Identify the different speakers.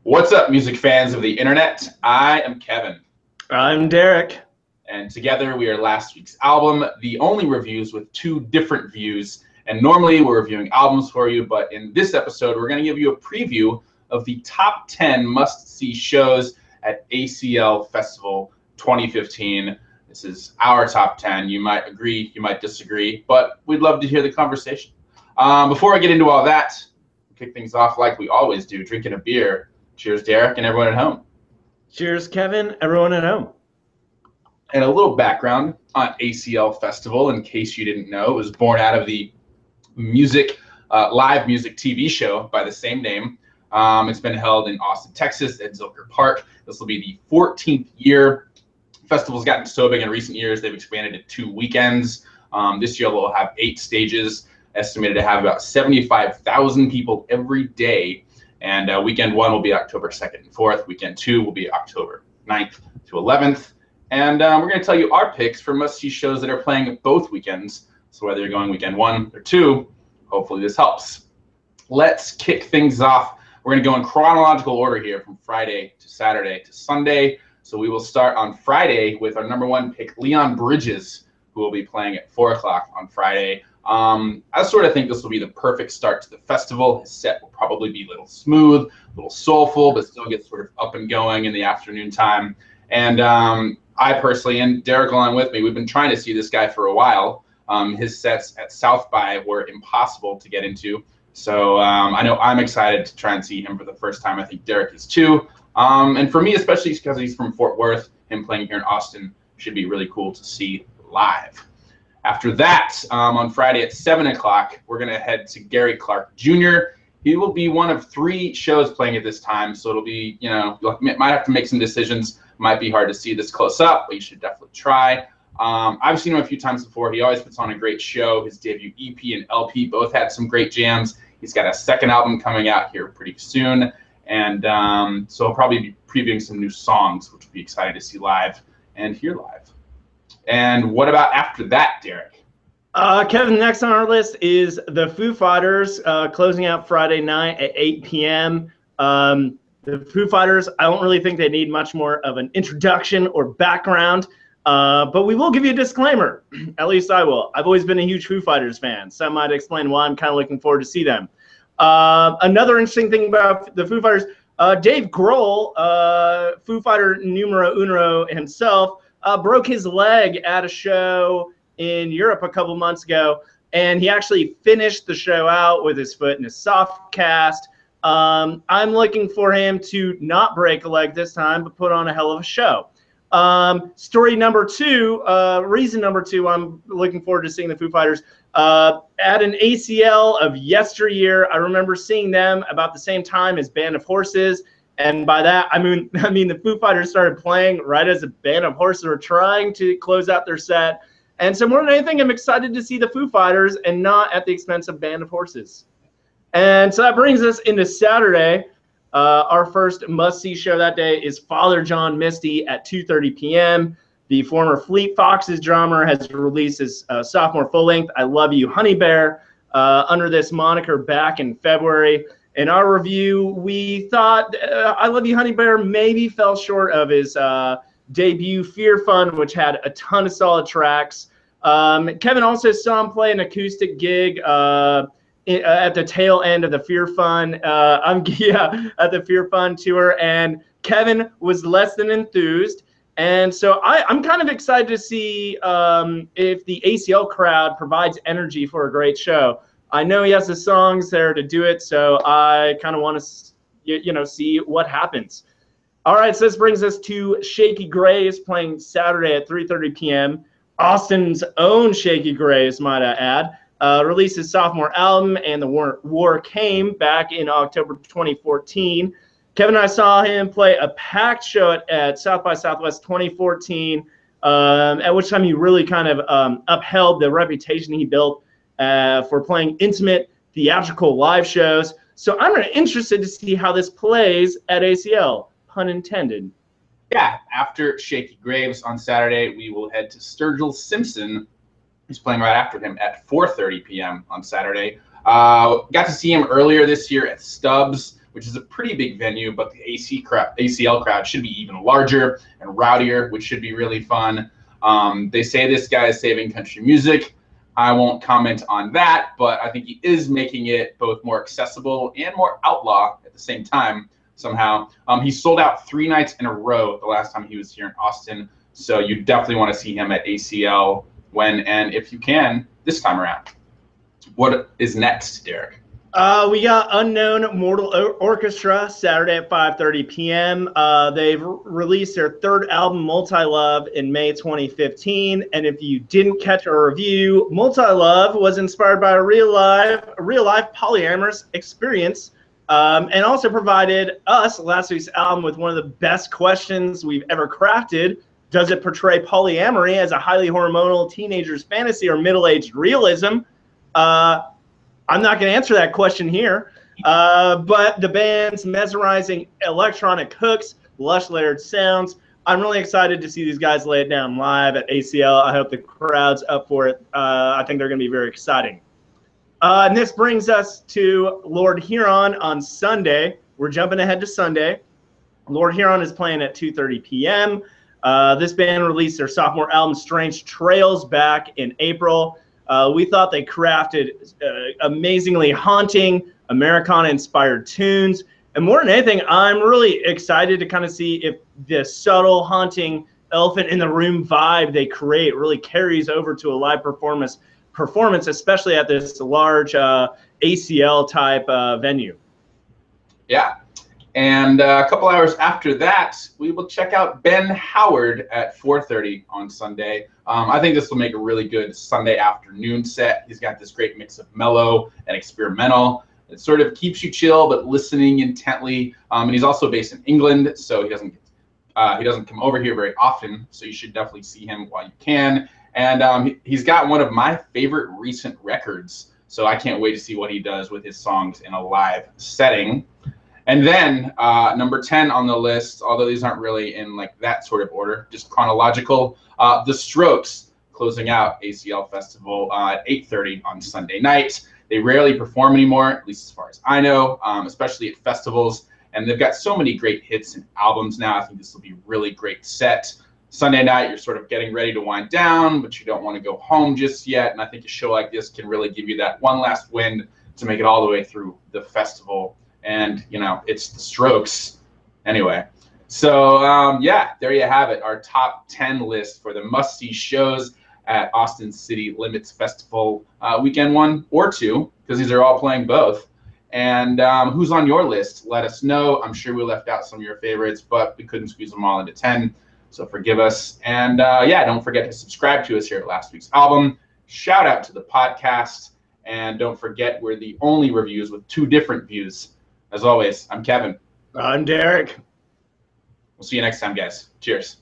Speaker 1: What's up, music fans of the internet? I am Kevin.
Speaker 2: I'm Derek.
Speaker 1: And together we are last week's album, the only reviews with two different views. And normally we're reviewing albums for you, but in this episode, we're going to give you a preview of the top 10 must-see shows at ACL Festival 2015. This is our top 10. You might agree, you might disagree, but we'd love to hear the conversation. Before I get into all that, we'll kick things off like we always do, drinking a beer. Cheers, Derek, and everyone at home.
Speaker 2: Cheers, Kevin, everyone at home.
Speaker 1: And a little background on ACL Festival, in case you didn't know, it was born out of the live music TV show by the same name. It's been held in Austin, Texas at Zilker Park. This will be the 14th year. Festival's gotten so big in recent years, they've expanded to 2 weekends. This year they'll have 8 stages, estimated to have about 75,000 people every day. And weekend 1 will be October 2nd and 4th. Weekend 2 will be October 9th to 11th. And we're going to tell you our picks for must-see shows that are playing both weekends. So whether you're going weekend 1 or 2, hopefully this helps. Let's kick things off. We're going to go in chronological order here from Friday to Saturday to Sunday. So we will start on Friday with our number 1 pick, Leon Bridges, who will be playing at 4 o'clock on Friday. I sort of think this will be the perfect start to the festival. His set will probably be a little smooth, a little soulful, but still get sort of up and going in the afternoon time. And I personally, and Derek along with me, we've been trying to see this guy for a while. His sets at South by were impossible to get into. So I know I'm excited to try and see him for the first time. I think Derek is too. And for me, especially because he's from Fort Worth, him playing here in Austin should be really cool to see live. After that, on Friday at 7 o'clock, we're going to head to Gary Clark Jr. He will be one of 3 shows playing at this time, so it'll be, you might have to make some decisions. Might be hard to see this close up, but you should definitely try. I've seen him a few times before. He always puts on a great show. His debut EP and LP both had some great jams. He's got a second album coming out here pretty soon, and so he'll probably be previewing some new songs, which will be exciting to see live and hear live. And what about after that, Derek?
Speaker 2: Kevin, next on our list is the Foo Fighters, closing out Friday night at 8 p.m. The Foo Fighters, I don't really think they need much more of an introduction or background, but we will give you a disclaimer. At least I will. I've always been a huge Foo Fighters fan, so I might explain why I'm kind of looking forward to see them. Another interesting thing about the Foo Fighters, Dave Grohl, Foo Fighter numero uno himself, broke his leg at a show in Europe a couple months ago, and he actually finished the show out with his foot in a soft cast. I'm looking for him to not break a leg this time, but put on a hell of a show. Story number 2, reason number 2, I'm looking forward to seeing the Foo Fighters. At an ACL of yesteryear, I remember seeing them about the same time as Band of Horses. And by that, I mean the Foo Fighters started playing right as a Band of Horses were trying to close out their set. And so more than anything, I'm excited to see the Foo Fighters and not at the expense of Band of Horses. And so that brings us into Saturday. Our first must-see show that day is Father John Misty at 2:30 p.m. The former Fleet Foxes drummer has released his sophomore full-length I Love You, Honey Bear, under this moniker back in February. In our review, we thought I Love You, Honey Bear maybe fell short of his debut Fear Fun, which had a ton of solid tracks. Kevin also saw him play an acoustic gig at the tail end of the Fear Fun, at the Fear Fun tour, and Kevin was less than enthused. And so I'm kind of excited to see if the ACL crowd provides energy for a great show. I know he has the songs there to do it, so I kind of want to, see what happens. All right, so this brings us to Shakey Graves playing Saturday at 3:30 p.m. Austin's own Shakey Graves, might I add, released his sophomore album, And the War Came, back in October 2014. Kevin and I saw him play a packed show at South by Southwest 2014, at which time he really kind of upheld the reputation he built for playing intimate theatrical live shows. So I'm interested to see how this plays at ACL, pun intended.
Speaker 1: Yeah, after Shakey Graves on Saturday, we will head to Sturgill Simpson, who's playing right after him at 4:30 p.m. on Saturday. Got to see him earlier this year at Stubbs. which is a pretty big venue, but the ACL crowd should be even larger and rowdier, which should be really fun. They say this guy is saving country music. I won't comment on that, but I think he is making it both more accessible and more outlaw at the same time somehow. He sold out 3 nights in a row the last time he was here in Austin, so you definitely want to see him at ACL when and if you can this time around. What is next, Derek?
Speaker 2: We got Unknown Mortal Orchestra Saturday at 5:30 p.m. They've released their 3rd album, Multi-Love, in May 2015. And if you didn't catch our review, Multi-Love was inspired by a real life polyamorous experience, and also provided us last week's album with one of the best questions we've ever crafted. Does it portray polyamory as a highly hormonal teenager's fantasy or middle-aged realism? I'm not going to answer that question here, but the band's mesmerizing electronic hooks, lush layered sounds. I'm really excited to see these guys lay it down live at ACL. I hope the crowd's up for it. I think they're going to be very exciting. And this brings us to Lord Huron on Sunday. We're jumping ahead to Sunday. Lord Huron is playing at 2:30 p.m. This band released their sophomore album, Strange Trails, back in April. We thought they crafted amazingly haunting Americana-inspired tunes. And more than anything, I'm really excited to kind of see if the subtle, haunting elephant in the room vibe they create really carries over to a live performance, especially at this large ACL-type venue.
Speaker 1: Yeah. And a couple hours after that, we will check out Ben Howard at 4:30 on Sunday. I think this will make a really good Sunday afternoon set. He's got this great mix of mellow and experimental. It sort of keeps you chill, but listening intently. And he's also based in England, so he doesn't come over here very often. So you should definitely see him while you can. And he's got one of my favorite recent records. So I can't wait to see what he does with his songs in a live setting. And then number 10 on the list, although these aren't really in like that sort of order, just chronological, The Strokes closing out ACL Festival at 8:30 on Sunday night. They rarely perform anymore, at least as far as I know, especially at festivals. And they've got so many great hits and albums now. I think this will be a really great set. Sunday night, you're sort of getting ready to wind down, but you don't want to go home just yet. And I think a show like this can really give you that one last wind to make it all the way through the festival. And, you know, it's the Strokes anyway. So, yeah, there you have it. Our top 10 list for the must-see shows at Austin City Limits Festival weekend 1 or 2, because these are all playing both. And who's on your list? Let us know. I'm sure we left out some of your favorites, but we couldn't squeeze them all into 10. So forgive us. And, yeah, don't forget to subscribe to us here at Last Week's Album. Shout out to the podcast. And don't forget, we're the only reviews with 2 different views. As always, I'm Kevin.
Speaker 2: I'm Derek.
Speaker 1: We'll see you next time, guys. Cheers.